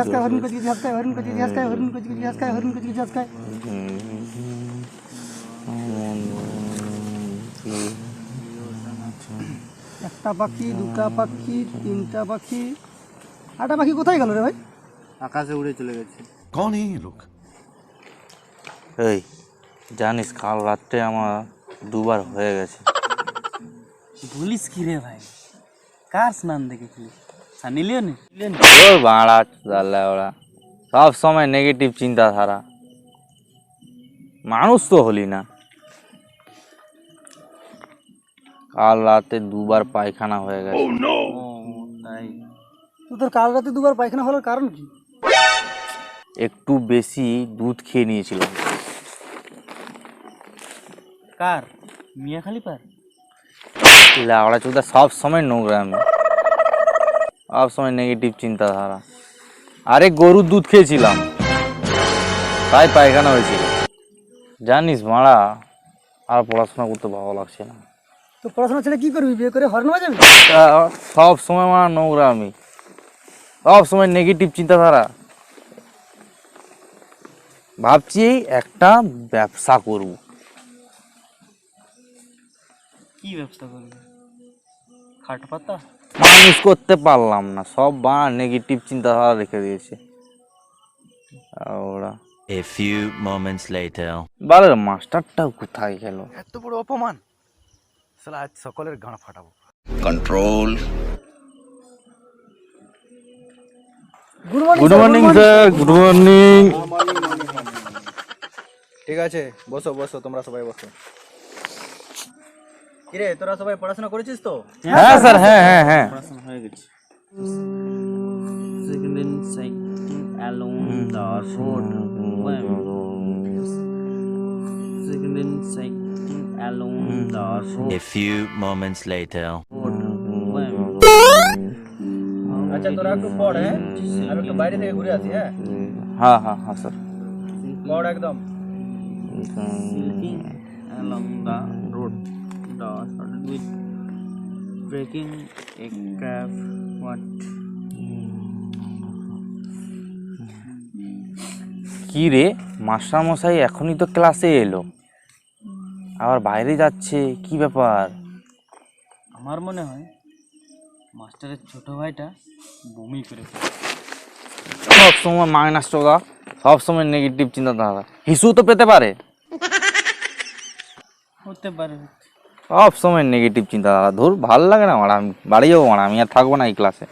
হাসকায় হরিণ কচি কচি হাসকায় হরিণ কচি কচি হাসকায় হরিণ কচি কচি হাসকায় হরিণ কচি কচি হাসকায়। একটা পাখি, দুটা পাখি, তিনটা পাখি, আটা পাখি কোথায় গেল রে ভাই? আকাশে উড়ে চলে গেছে। कौन है ये लोग? এই জানিস কাল রাত্রে আমার দুবার হয়ে গেছে। বলিস কি রে ভাই, কার স্নান দেখেছিলি? সানি লিওনি? ওর বাড়া চুদালে ওরা সব সময় নেগেটিভ চিন্তাধারা, মানুষ তো হলি না। কাল রাতে দুবার পায়খানা হয়ে গেছে। তাই তো তোর কাল রাতে দুবার পায়খানা হওয়ার কারণ কি? একটু বেশি দুধ খেয়ে নিয়েছিলাম। কার? মিয়া খালি পার? লাউড়া চুদা সব সময় নোংরামি, সব সময় নেগেটিভ চিন্তাধারা। আরে গরুর দুধ খেয়েছিলাম তাই পায়খানা হয়েছিল। জানিস মারা আর পড়াশোনা করতে ভালো লাগছে না। তো পড়াশোনা ছেড়ে কি করবি? বিয়ে করে হর্ন বাজাবি? সব সময় মারা নোংরামি, সব সময় নেগেটিভ চিন্তাধারা। ভাবছি একটা ব্যবসা করব। কি ব্যবসা করবি? খাট পাতা? মানুষ করতে পারলাম না, সব বা নেগেটিভ চিন্তাধারা রেখে দিয়েছে ওরা। A few moments later. বালের মাস্টারটাও কোথায় গেল? এত বড় অপমান, শালা আজ সকলের গান ফাটাবো। Control. Good morning good morning sir, good morning. ঠিক আছে, বসো বসো, তোমরা সবাই বসো। কিরে, তোরা সবাই পড়াশোনা করেছিস তো? হ্যাঁ স্যার, হ্যাঁ হ্যাঁ হ্যাঁ। পড়াশোনা হয়ে গেছে। Second in cycling along the road. Second in cycling along the road. A few moments later. আচ্ছা, তোরা একটু পড়, হ্যাঁ? আমি একটু বাইরে থেকে ঘুরে আসি, হ্যাঁ? হ্যাঁ হ্যাঁ হ্যাঁ স্যার। পড় একদম। Silking along the road. The started with breaking a cab. What? কি রে মাস্টার মশাই এখনই তো ক্লাসে এলো, আবার বাইরে যাচ্ছে, কি ব্যাপার? আমার মনে হয় মাস্টারের ছোট ভাইটা বমি করে সব সময় মাইনাস চোদা, সব সময় নেগেটিভ চিন্তাধারা। হিসু তো পেতে পারে, হতে পারে। সব সময় নেগেটিভ চিন্তাধারা। ধুর, ভাল লাগে না আমার, আমি বাড়ি যাবো, আমি আর থাকবো না এই ক্লাসে।